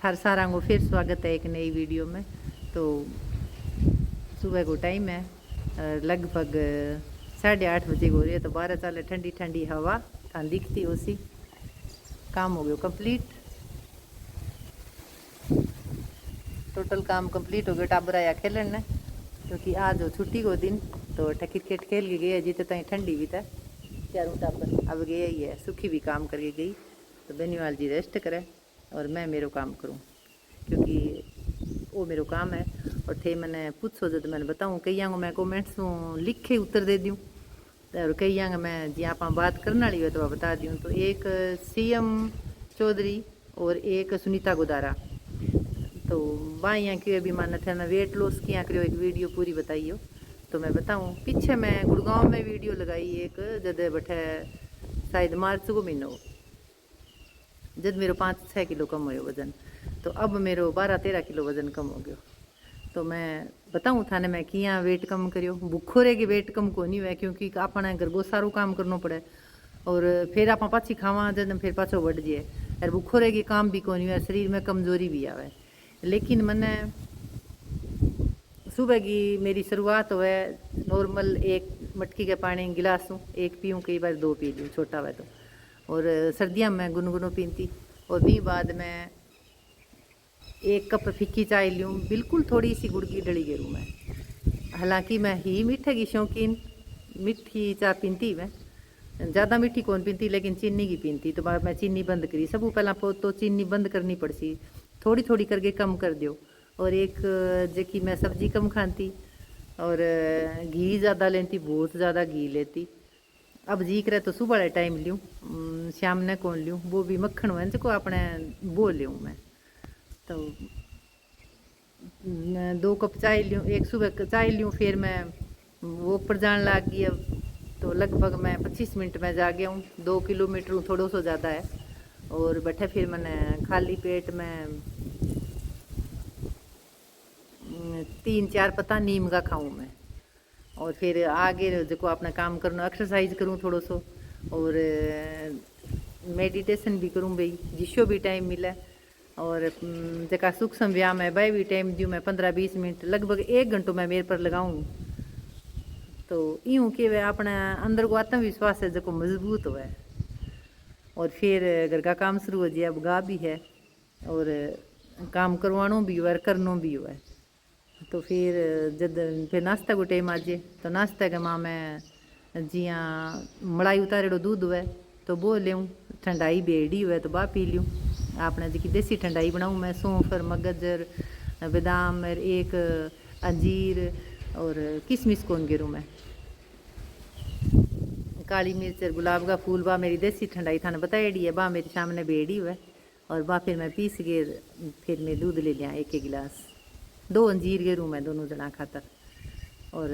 थार सारा को फिर स्वागत है एक नई वीडियो में। तो सुबह को टाइम है, लगभग 8:30 बजे हो रही है। तो बाहर चले ठंडी ठंडी हवा थान दिखती उसी काम हो गयो कंप्लीट। टोटल काम कंप्लीट हो गयो। टाबर आया खेलन ने क्योंकि आज हो छुट्टी को दिन, तो क्रिकेट खेल के गए जितने तक ठंडी भी था। चारों टाबर अब गए ही है, सुखी भी काम करके गई। तो बेनीवाल जी रेस्ट करे और मैं मेरो काम करूँ क्योंकि वो मेरो काम है। और थे मैंने पूछो जब मैंने बताऊँ कई को मैं कमेंट्स लिखे उत्तर दे दूँ, और कई मैं जी आप बात करने वाली हो तो बता दूँ। तो एक CM चौधरी और एक सुनीता गुदारा, तो वहाँ यहाँ क्यों अभी मान थे मैं वेट लॉस की यहाँ करो एक वीडियो पूरी बताई हो। तो मैं बताऊँ पीछे मैं गुड़गांव में वीडियो लगाई एक, जद बैठे शायद मार्च को महीना हो, जब मेरो 5-6 किलो कम हो वजन। तो अब मेरो 12-13 किलो वजन कम हो गयो। तो मैं बताऊँ थाने मैं किया वेट कम करियो। भूखो रह के वेट कम को नहीं हुआ क्योंकि अपने घर को सारू काम करना पड़े और फिर आप पाछी खावा जब फिर पाछो बढ़ जाए और भूखो रह के काम भी को नहीं हुआ, शरीर में कमजोरी भी आवे। लेकिन मैंने सुबह की मेरी शुरुआत हो नॉर्मल एक मटकी के पानी गिलास हूँ, एक पीऊँ, कई बार 2 पी लूँ छोटा हुआ तो। और सर्दियाँ में गुनगुनो पीती और भी बाद में 1 कप फीकी चाय लूँ, बिल्कुल थोड़ी सी गुड़ की डली गेरूँ मैं। हालांकि मैं ही मीठे की शौकीन, मीठी चाय पीती मैं, ज़्यादा मीठी कौन पीती लेकिन चीनी की पीती। तो बाद मैं चीनी बंद करी, सब पहला तो चीनी बंद करनी पड़सी, थोड़ी थोड़ी करके कम कर दियो। और एक जबकि मैं सब्जी कम खाती और घी ज़्यादा लेती, बहुत ज़्यादा घी लेती। अब जी करे तो सुबह वाले टाइम लूँ, शाम ने कौन लूँ, वो भी मक्खन वन को अपने वो लूँ मैं। तो 2 कप चाय लूँ, एक सुबह चाय लूँ, फिर मैं वो पर जान लग गई। अब तो लगभग मैं 25 मिनट में जा गया हूँ, 2 किलोमीटर थोड़ा सा ज़्यादा है। और बैठे फिर मैंने खाली पेट में 3-4 पत्ता नीम का खाऊं मैं। और फिर आगे जो अपना काम करना, एक्सरसाइज करूँ थोड़ा सो और मेडिटेशन भी करूँ भाई जिसको भी टाइम मिले। और जका सूक्ष्म व्यायाम है वह भी टाइम दूँ मैं 15-20 मिनट, लगभग 1 घंटों मैं मेरे पर लगाऊँ। तो यूँ कि वह अपना अंदर को आत्मविश्वास है जो मजबूत हो है। और फिर घर का काम शुरू हो जाए, अब गा भी है और काम करवानो भी हुआ और करनो भी हुआ है। तो फिर जब फिर नाश्ता को टाइम आ जाए तो नाश्ते के माँ मैं जिया मलाई उतारेड़ो दूध हुए तो वो लूँ, ठंडाई बेड़ी हुए तो बा पी लूँ। आपने जी देसी ठंडाई बनाऊँ मैं, सौंफ मगजर बादाम एक अंजीर और किशमिश कौन गिरूँ मैं, काली मिर्च और गुलाब का फूल, बा मेरी देसी ठंडाई थाने बताएड़ी है, बा मेरे सामने बेड़ी हुए। और बा फिर मैं पीस के फिर मैं दूध ले लिया 1 गिलास, 2 अंजीर गेरू मैं दोनों जना खातर। और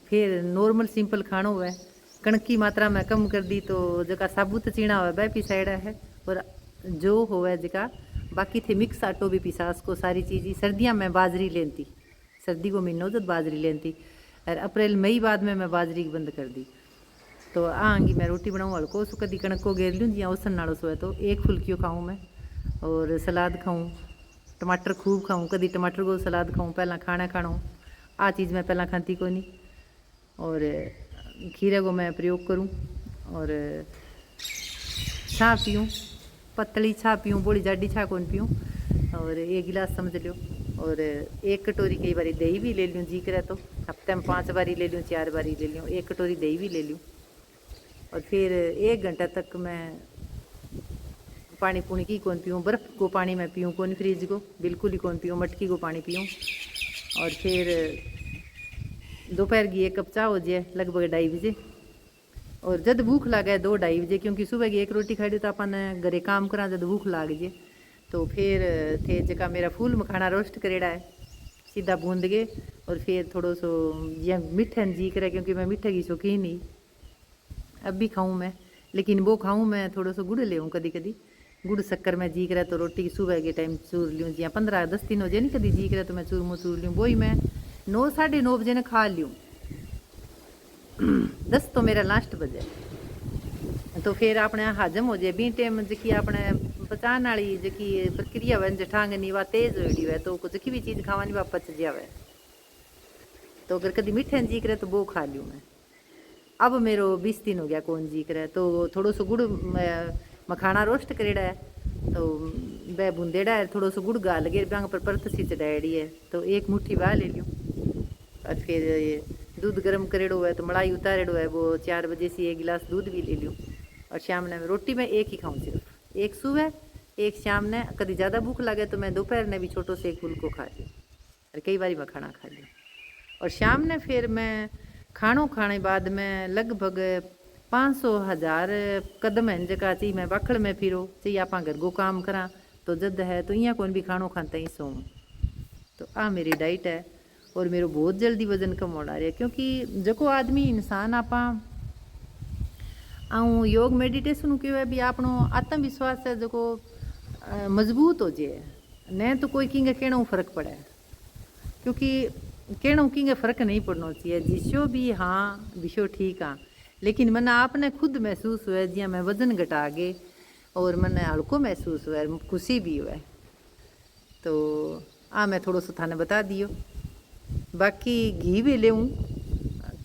फिर नॉर्मल सिंपल खाना हुआ है, कणक की मात्रा में कम कर दी। तो जका साबुत चीना हुआ वह पिसाड़ा है और जो होवे जका बाकी थे मिक्स आटो भी पिसा उसको सारी चीज़। सर्दियाँ में बाजरी लेती, सर्दी को महीनों जब बाजरी लेती और अप्रैल मई बाद में मैं बाजरी की बंद कर दी। तो आँगी मैं रोटी बनाऊँ हल्को सो, कदी कणक को घेर लूँ जिया ओसन नालो सो है तो 1 फुल्कियो खाऊँ मैं और सलाद खाऊँ, टमाटर खूब खाऊँ, कदी टमाटर को सलाद खाऊँ। पहला खाना खाणो आ चीज़ मैं पहला खाती को नहीं। और खीरे को मैं प्रयोग करूँ और छा पीऊँ, पतली छा पीऊँ, बड़ी जाडी छा कौन पीऊँ। और 1 गिलास समझ लो। और 1 कटोरी कई बारी दही भी ले लूँ जी करे तो, हफ्ते में 5 बारी ले लूँ, 4 बारी ले लूँ, 1 कटोरी दही भी ले लूँ। और फिर 1 घंटा तक मैं पानी पुणी की कौन पीऊँ, बर्फ़ को पानी मैं पीऊँ कौन, फ्रिज को बिल्कुल ही कौन पीऊँ, मटकी को पानी पीऊँ। और फिर दोपहर की 1 कप चाय हो जाए लगभग 2:30 बजे। और जब भूख लगे 2-2:30 बजे, क्योंकि सुबह की 1 रोटी खाई तो अपन घरे काम करा जब भूख लाग जाए। तो फिर थे जका मेरा फूल मखाना रोस्ट करेड़ा है सीधा बूंद के, और फिर थोड़ो सो या मीठे जी करे क्योंकि मैं मीठे की शौकीन ही अब भी खाऊँ मैं, लेकिन वो खाऊँ मैं थोड़ा सा गुड़ ले कदी कदी, गुड़ शक्कर में जी करे तो रोटी सुबह के टाइम चूर लूँ, जिया 15-10 दिन हो जाए नहीं कभी जी करे तो मैं चूरमो चूर लूँ। वही मैं 9-9:30 बजे ने खा लूँ 10 तो मेरा लास्ट बजे। तो फिर अपने हजम हो जाए बी टाइम जी अपने पचाण वाली जेकी प्रक्रिया है जठांगनी वा तेज होड़ी है, तो जेकी भी चीज़ खावानी वा पच जावे। तो अगर कभी मीठे जी करे तो वो खा लूँ मैं। अब मेरो 20 दिन हो गया कौन जी करे, तो थोड़ो सो गुड़ मखाना रोस्ट करेड़ा है, तो वह बूंदेड़ा है, थोड़ो सो गुड़ गाल के बांग पर परत सी चढ़ाएड़ी है, तो एक मुट्ठी बाह ले लूँ। और फिर ये दूध गर्म करेड़ो है, तो मलाई उतारेड़ो है, वो 4 बजे से 1 गिलास दूध भी ले लूँ। और शाम ने रोटी मैं एक ही खाऊँ, सिर्फ एक सुबह एक शाम ने। कभी ज़्यादा भूख लगे तो मैं दोपहर ने भी छोटो से एक फुलको खा लूँ, और कई बारी मखाना खा लूँ। और शाम ने फिर मैं खानों खाने बाद में लगभग 500,000 कदम हैं जगह चाहिए मैं बखड़ में फिरो चाहिए आप घर को काम करा, तो जद है तो यहाँ कौन भी खानों खाते ही सो। तो आ मेरी डाइट है, और मेरो बहुत जल्दी वजन कम हो रहा है, क्योंकि जो आदमी इंसान आप आऊँ योग मेडिटेशन क्यों है भी आपनो आत्मविश्वास है जो मजबूत हो जाए, न तो कोई किंगे कहना फर्क पड़े, क्योंकि कहना किंगे फर्क नहीं पड़ना चाहिए। जिसो भी हाँ विशो ठीक हाँ, लेकिन मैंने आपने खुद महसूस हुआ जिया मैं वजन घटा गए और मैंने हल्को महसूस हुआ, खुशी भी हुआ। तो मैं थोड़ा सा थाने बता दियो। बाकी घी भी ले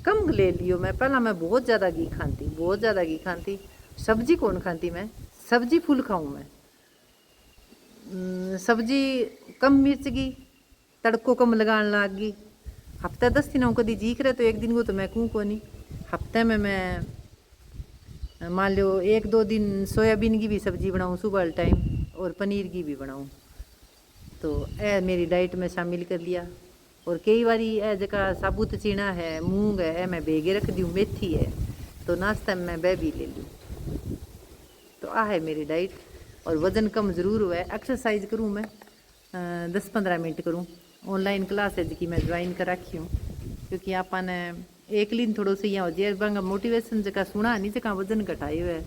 कम ले लियो। मैं पहला मैं बहुत ज़्यादा घी खाती, बहुत ज़्यादा घी खाती। सब्जी कौन खाती, मैं सब्जी फुल खाऊँ मैं। सब्जी कम मिर्च की तड़को कम लगान लाग गई। हफ्ता 10 दिन कभी जी करे तो एक दिन को तो मैं कहूँ को नहीं। हफ्ते में मैं मान लो 1-2 दिन सोयाबीन की भी सब्जी बनाऊँ सुबह टाइम, और पनीर की भी बनाऊँ, तो ए मेरी डाइट में शामिल कर लिया। और कई बारी ए जगह साबुत चीना है, मूंग है, मैं भेगे रख दूँ, मेथी है, तो नाश्ता में मैं वह भी ले लूँ। तो है मेरी डाइट। और वज़न कम ज़रूर हुआ है। एक्सरसाइज करूँ मैं 10-15 मिनट करूँ। ऑनलाइन क्लास है जी मैं ज्वाइन कर रखी हूँ, क्योंकि आपने एक दिन थोड़ो सी यहाँ हो जाए बांगा मोटिवेशन जगह सुना नहीं जगह वजन घटाए हुआ है।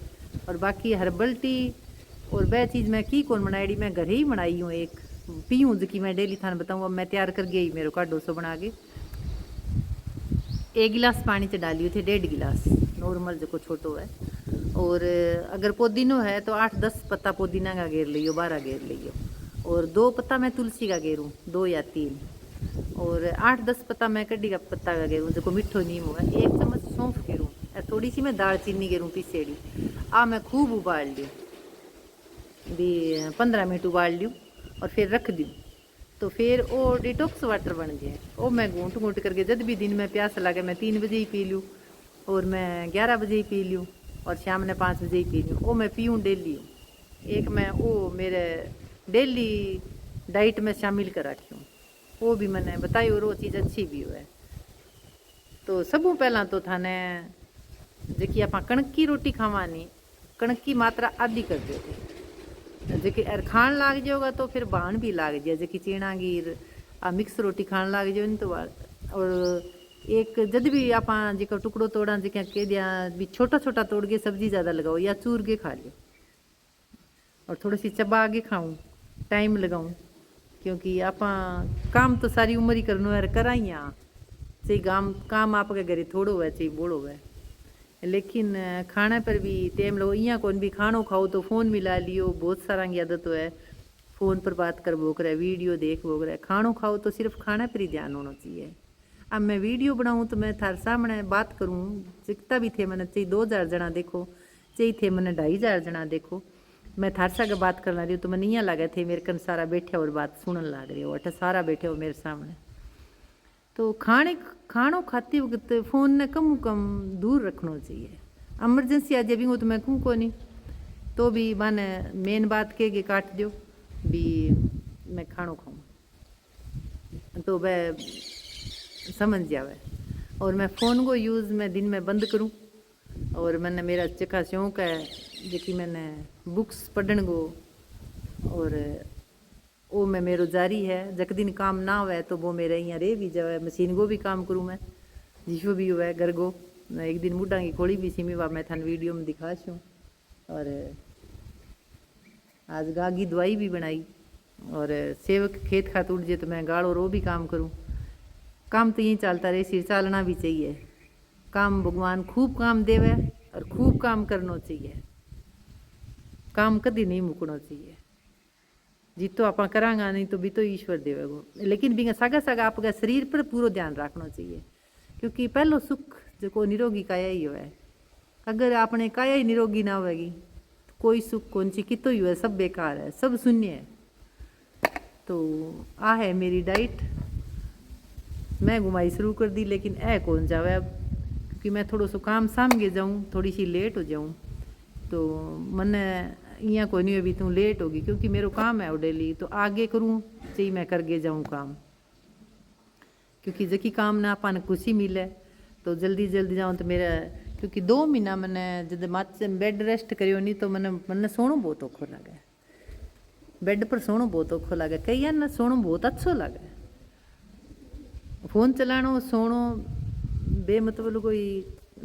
और बाकी हर्बल टी और वह चीज़ मैं की कौन बनाई, मैं घर ही बनाई हूँ, एक पीऊँ जी मैं डेली थाने बताऊँ। अब मैं तैयार कर गई मेरे का डोसो बना के 1 गिलास पानी से डाली थे, 1.5 गिलास नॉर्मल जो छोटो है। और अगर पुदीनो है तो 8-10 पत्ता पुदीना का घेर लियो, 12 घेर लियो। और 2 पत्ता मैं तुलसी का घेरूँ, 2 या 3। और 8-10 पत्ता मैं कड्डी का पत्ता का घेरूँ जो मिठो नींबू है। 1 चम्मच सौंफ घेरूँ, थोड़ी सी मैं दालचीनी घेरूँ पीसेड़ी। मैं खूब उबाल लूँ, भी 15 मिनट उबाल लूँ और फिर रख दूँ। तो फिर वो डिटॉक्स वाटर बन जाए। वो मैं घूंट घूंट करके जब भी दिन में प्यास लगे मैं 3 बजे ही पी लूँ, और मैं 11 बजे ही पी लूँ, और शाम ने 5 बजे ही पी लूँ। वो मैं पीऊँ डेली। एक मैं वो मेरे डेली डाइट में शामिल कर रखी हूँ, वो भी मैंने बताई, और वो चीज़ अच्छी भी हुआ है। तो सबू पहला तो थाने जी आप कणक की रोटी खावानी, कणक की मात्रा आधी कर दो जी खान लाग जाओगा तो फिर बाण भी लाग जाए जी चीना की मिक्स रोटी खान लाग जाओ तो। और एक जद भी आप जी टुकड़ो तोड़ा जी कह दिया भी छोटा छोटा तोड़ के सब्जी ज़्यादा लगाओ या चूर के खा लो, और थोड़ी सी चबा के खाऊँ, टाइम लगाऊँ, क्योंकि आप काम तो सारी उम्र ही करनो है, करा ही चाहे काम आपके घरे थोड़ो है चाहे बोड़ो है, लेकिन खाने पर भी टाइम लो। यहाँ कौन भी खानो खाओ तो फ़ोन मिला लियो, बहुत सारा की आदत है, फ़ोन पर बात कर वो करे, वीडियो देख वो करे। खानो खाओ तो सिर्फ खाने पर ही ध्यान होना चाहिए। अब मैं वीडियो बनाऊँ तो मैं थारे सामने बात करूँ, जितना भी थे मैंने चाहिए 2000 जना देखो, चाहिए थे मैंने 2500 जना देखो, मैं थार सा बात करना रही हूँ, तो मैंने यहाँ लगा थे मेरे कन सारा बैठे और बात सुनन लग रही हो, अटे सारा बैठे हो मेरे सामने। तो खानो खाते वक्त फ़ोन ने कम दूर रखना चाहिए। एमरजेंसी आ जाए भी हो तो मैं कहूँ को नहीं, तो भी माने मेन बात के काट दो भी मैं खानो खाऊँ, तो वह समझ जावे। और मैं फ़ोन को यूज़ मैं दिन में बंद करूँ। और मैंने मेरा चका शौक है जी मैंने बुक्स पढ़न को, और वो मैं मेरो जारी है। जक दिन काम ना हुआ तो वो मेरे यहाँ रे भी जाए, मशीन को भी काम करूँ मैं, जिसको भी हुआ है घर को। मैं एक दिन मुड्डा की खोली भी सीमी मैं थान वीडियो में दिखा छूँ। और आज गागी दवाई भी बनाई, और सेवक खेत खात उड़ जाए तो मैं गाड़ो रो भी काम करूँ। काम तो यहीं चलता रहे, सिर चालना भी चाहिए। काम भगवान खूब काम देवे और खूब काम करना चाहिए। काम कभी नहीं मुकना चाहिए। जितो आप करांगा नहीं तो भी तो ईश्वर देवेगो, लेकिन भी सागा सागा आपका शरीर पर पूरा ध्यान रखना चाहिए, क्योंकि पहलो सुख जो निरोगी काया ही है। अगर आपने काया ही निरोगी ना होगी तो कोई सुख कौन सी कितो ही है, सब बेकार है, सब शून्य है। तो आ है मेरी डाइट, मैं घुमाई शुरू कर दी, लेकिन ऐ कौन जावे अब, क्योंकि मैं थोड़ा सो काम सामगे जाऊँ, थोड़ी सी लेट हो जाऊँ तो मने यहाँ कोई नहीं, अभी तू लेट होगी क्योंकि मेरा काम है वो डेली, तो आगे करूँ चाहिए मैं करके जाऊँ काम, क्योंकि जबकि काम ना अपन खुशी मिले तो जल्दी जल्दी जाऊँ तो मेरा, क्योंकि 2 महीना मैंने जब मत बेड रेस्ट करियो नहीं तो मैंने सोनो बहुत औखो लगे, बेड पर सोनो बहुत औखो लगे, कई ना सोनो बहुत अच्छो लगे, फोन चलानो सोनो बेमतलब कोई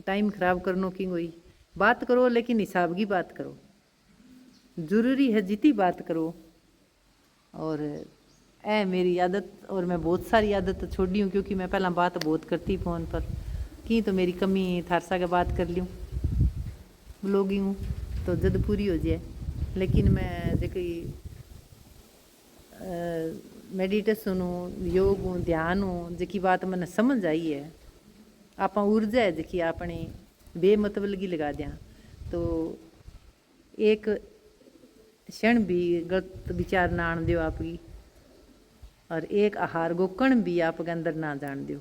टाइम खराब करनो की कोई बात करो, लेकिन हिसाब की बात करो, जरूरी है जितनी बात करो। और ऐ मेरी आदत, और मैं बहुत सारी आदत छोड़ी हूँ, क्योंकि मैं पहला बात बहुत करती फ़ोन पर की, तो मेरी कमी थारसा के बात कर लूँ ब्लॉगिंग हूँ तो जद पूरी हो जाए। लेकिन मैं जो कोई मेडिटेशन हूँ, योग हूँ, ध्यान हूँ, जी बात मैंने समझ आई है, आप ऊर्जा है जी अपनी बेमतलब की लगा दें तो एक क्षण भी गलत विचार ना आन दो आपकी, और एक आहार गोकण भी आपके अंदर ना जान दो।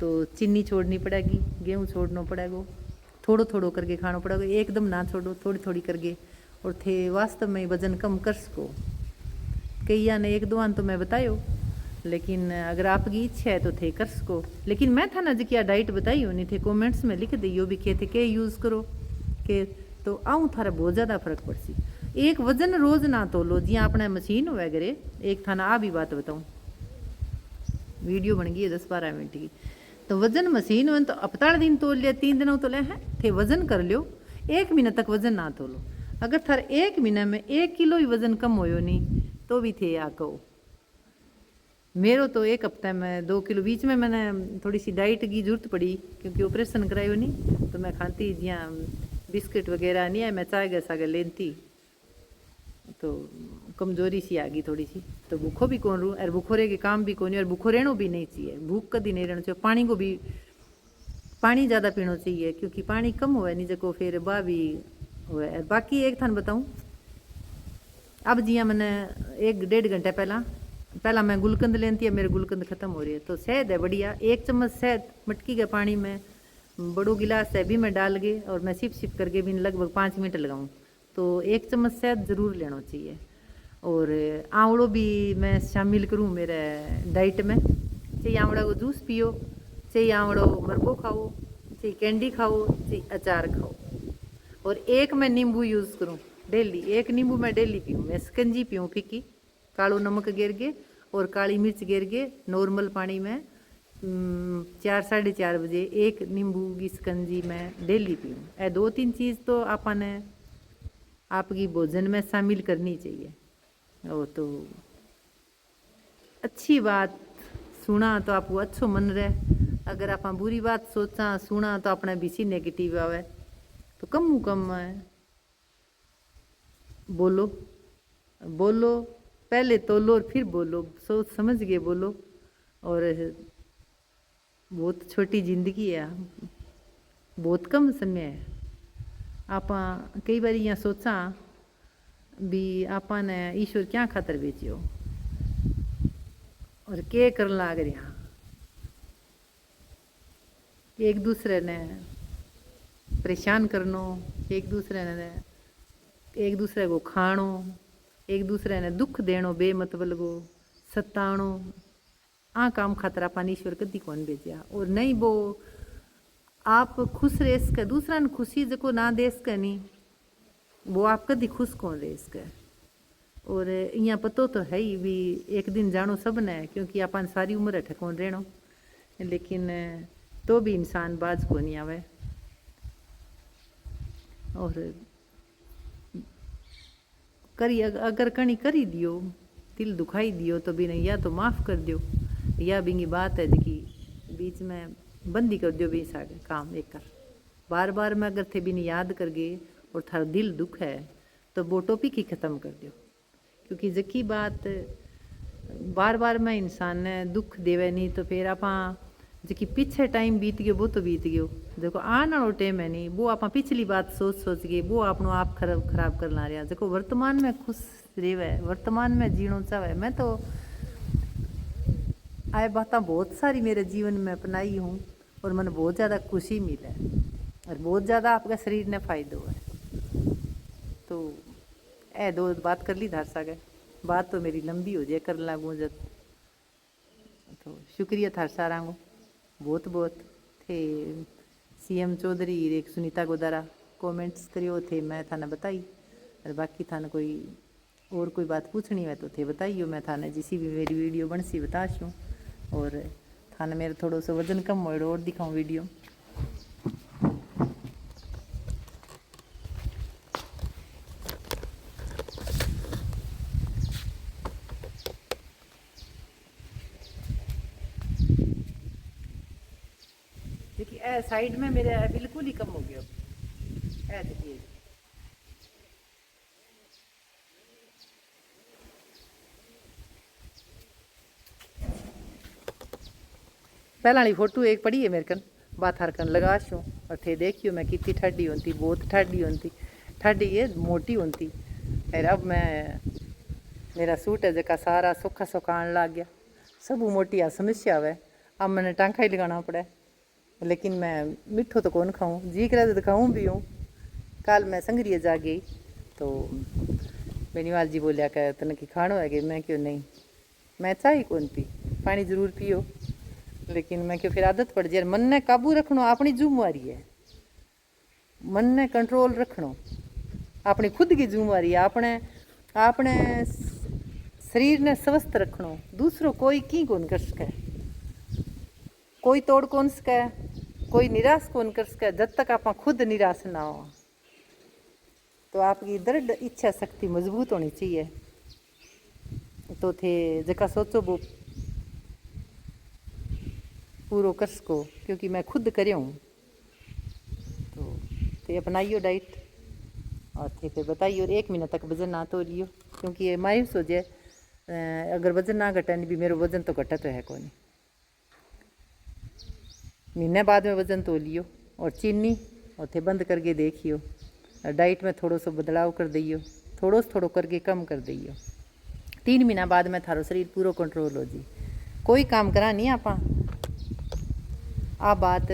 तो चीनी छोड़नी पड़ेगी, गेहूँ छोड़ना पड़ेगा, थोड़ो थोड़ो करके खाना पड़ेगा, एकदम ना छोड़ो, थोड़ी थोड़ी करके, और थे वास्तव में वजन कम कर सको। कई ने एक दो तो मैं बतायो, लेकिन अगर आपकी इच्छा है तो थे कर सको। लेकिन मैं था ना जी क्या डाइट बताई होनी थे, कमेंट्स में लिख दियो भी कहते के यूज़ करो के, तो आऊँ थारा बहुत ज़्यादा फर्क पड़सी। एक वजन रोज ना तोलो, जिया अपने मशीन वगैरह, एक थाना आ भी बात बताऊँ, वीडियो बन गई है 10-12 मिनट की, तो वजन मशीन में तो 48 दिन तोल लिया, 3 दिनों तो ले हैं थे वजन कर लियो, 1 महीना तक वजन ना तोलो। अगर थार 1 महीने में 1 किलो ही वजन कम होयो नहीं तो भी थे आ कहो। मेरो तो 1 हफ्ते में 2 किलो, बीच में मैंने थोड़ी सी डाइट की जरूरत पड़ी क्योंकि ऑपरेशन करायो नहीं, तो मैं खाती जिया बिस्किट वगैरह नहीं है, मैं चाय गैसा के लेती, तो कमजोरी सी आ गई थोड़ी सी, तो भूखो भी कौन रू, और भूखो रह के काम भी कौन, और भूखो रहना भी नहीं चाहिए, भूख कभी नहीं रहना चाहिए। पानी को भी, पानी ज़्यादा पीना चाहिए, क्योंकि पानी कम हुआ नहीं जको फिर बा भी हुआ। बाकी एक थान बताऊँ, अब जिया मैंने 1-1.5 घंटे पहला मैं गुलकंद लेती है, मेरे गुलकंद खत्म हो रही है, तो शहद है बढ़िया, 1 चम्मच शहद मटकी के पानी में बड़ो गिलास है भी मैं डाल के, और मैं सिप करके भी लगभग 5 मिनट लगाऊँ, तो 1 चम्मच शहद ज़रूर लेना चाहिए। और आंवड़ो भी मैं शामिल करूँ मेरे डाइट में, चाहे आंवड़ा को जूस पियो, चाहे आंवड़ो मरबो खाओ, चाहे कैंडी खाओ, चाहे अचार खाओ, और एक मैं नींबू यूज़ करूँ डेली, 1 नींबू मैं डेली पीऊँ, मैं स्कंजी पीऊँ फीकी, कालो नमक गिर के और काली मिर्च गिर के नॉर्मल पानी में 4-4:30 बजे 1 नींबू की स्कंजी मैं डेली पीऊँ। ये 2-3 चीज़ तो आपने आपकी भोजन में शामिल करनी चाहिए। और तो अच्छी बात सुना तो आपको अच्छो मन रहे, अगर आप बुरी बात सोचा सुना तो अपने बीसी नेगेटिव आवे, तो कम कम बोलो बोलो, पहले तोलो और फिर बोलो, सोच समझ के बोलो। और बहुत छोटी जिंदगी है, बहुत कम समय है, आप कई बार यहाँ सोचा भी आपने ईश्वर क्या खातर बेचियो और के कर लाग रहा, एक दूसरे ने परेशान करनो, एक दूसरे को खाणो, एक दूसरे ने दुख देनो बेमतलब को सताणो, आ काम खातर अपन ईश्वर कदी कौन भेजा। और नहीं वो आप खुश रह सके, दूसरा ने खुशी जो ना दे सके नहीं, वो आप कदी खुश कौन रह सके। और यहाँ पतो तो है ही भी एक दिन जानो सब ने, क्योंकि अपन सारी उम्र है ठकोन रहनो, लेकिन तो भी इंसान बाज को नहीं आवे। और करी अगर कणी करी दियो, दिल दुखाई दियो तो भी नहीं, या तो माफ़ कर दियो, या बिंगी बात है जी बीच में बंदी कर दियो भी सारे काम एक कर, बार बार में अगर थे भी नहीं याद कर गए और थारा दिल दुख है तो वो टॉपिक ही ख़त्म कर दो। क्योंकि जकी बात बार बार में इंसान ने दुख देवे नहीं, तो फिर आप जबकि पीछे टाइम बीत गयो वो तो बीत गयो, देखो आने वाला टाइम है नहीं, वो आप पिछली बात सोच सोच के वो अपनों आप खराब कर ला रहा। देखो वर्तमान में खुश रहे, वर्तमान में जीणो चाहे। मैं तो आए बात बहुत सारी मेरे जीवन में अपनाई हूँ और मन बहुत ज़्यादा खुशी मिले और बहुत ज़्यादा आपका शरीर ने फायदो है। तो ए दो बात कर ली धार सागे, बात तो मेरी लंबी हो जाए कर लागू जब। तो शुक्रिया थार सारा को बहुत बहुत थे। सीएम चौधरी एक सुनीता गोदारा कमेंट्स करियो थे, मैं थाने बताई। और बाकी थाने कोई और कोई बात पूछनी है तो थे बताइयो, मैं थाने जिसी भी मेरी वीडियो बन सी बताशूँ। और थाने मेरा थोड़ा सा वजन कम हो और दिखाऊँ वीडियो। देखिए ए साइड में मेरे बिल्कुल ही कम हो गया। ए देखिए पहला वाली फोटो एक पड़ी है मेरे कन, बात हर कन लगा छूँ और थे देखियो मैं कितनी ठाडी होती, बहुत ठाडी होती, ठाडी ये मोटी होती। फिर अब मैं मेरा सूट है जका सारा सुखा सुखा आन लग गया, सब मोटी आ समस्या है। अब मैंने टांका ही लगाना पड़ा, लेकिन मैं मिठो तो कौन खाऊं, जी करे तो खाऊं भी हूँ। कल मैं संगरिया जा गई तो बेनीवाल जी बोलिया कि तने की खानो है कि मैं क्यों नहीं, मैं चाय कौन पी, पानी जरूर पियो, लेकिन मैं क्यों फिर आदत पड़ जाए। मन ने काबू रखना अपनी जिम्मेवारी है, मन ने कंट्रोल रखना अपनी खुद की जिम्मेवारी है। अपने अपने शरीर ने स्वस्थ रखना, दूसरों कोई की कौन कर सके, कोई तोड़ कौन सके, कोई निराश कौन कर सके जब तक आप खुद निराश ना हो। तो आपकी दृढ़ इच्छा शक्ति मजबूत होनी चाहिए। तो थे जका सोचो वो पूरो कर सको, क्योंकि मैं खुद करे हूँ। तो थे अपनाइयो डाइट और थे फिर बताइए। और 1 महीना तक वजन ना तो लियो, क्योंकि ये मायूस हो जाए अगर वजन ना घटे नहीं भी, मेरा वजन तो घटा तो है को नहीं। महीने बाद में वजन तो लियो और चीनी और थे बंद करके देखियो, डाइट में थोड़ो सो बदलाव कर दियो, थोड़ो थोड़ो करके कम कर दियो। 3 महीना बाद में थारो शरीर पूरा कंट्रोल हो जी। कोई काम करा नहीं आप बात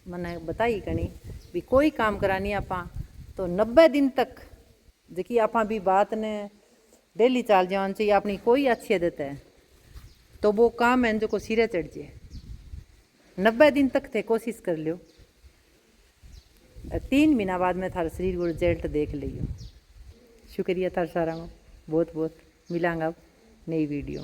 मैंने बताई कनी भी, कोई काम करा नहीं आप तो 90 दिन तक जबकि आप भी बात ने डेली चाल जान चाहिए अपनी कोई अच्छी आदत है, तो वो काम है जो को सिरे चढ़ जाए। 90 दिन तक थे कोशिश कर लियो, 3 महीना बाद में थारा शरीर को रिजल्ट देख लियो। शुक्रिया थारा सारा बहुत बहुत, मिलांगा नई वीडियो।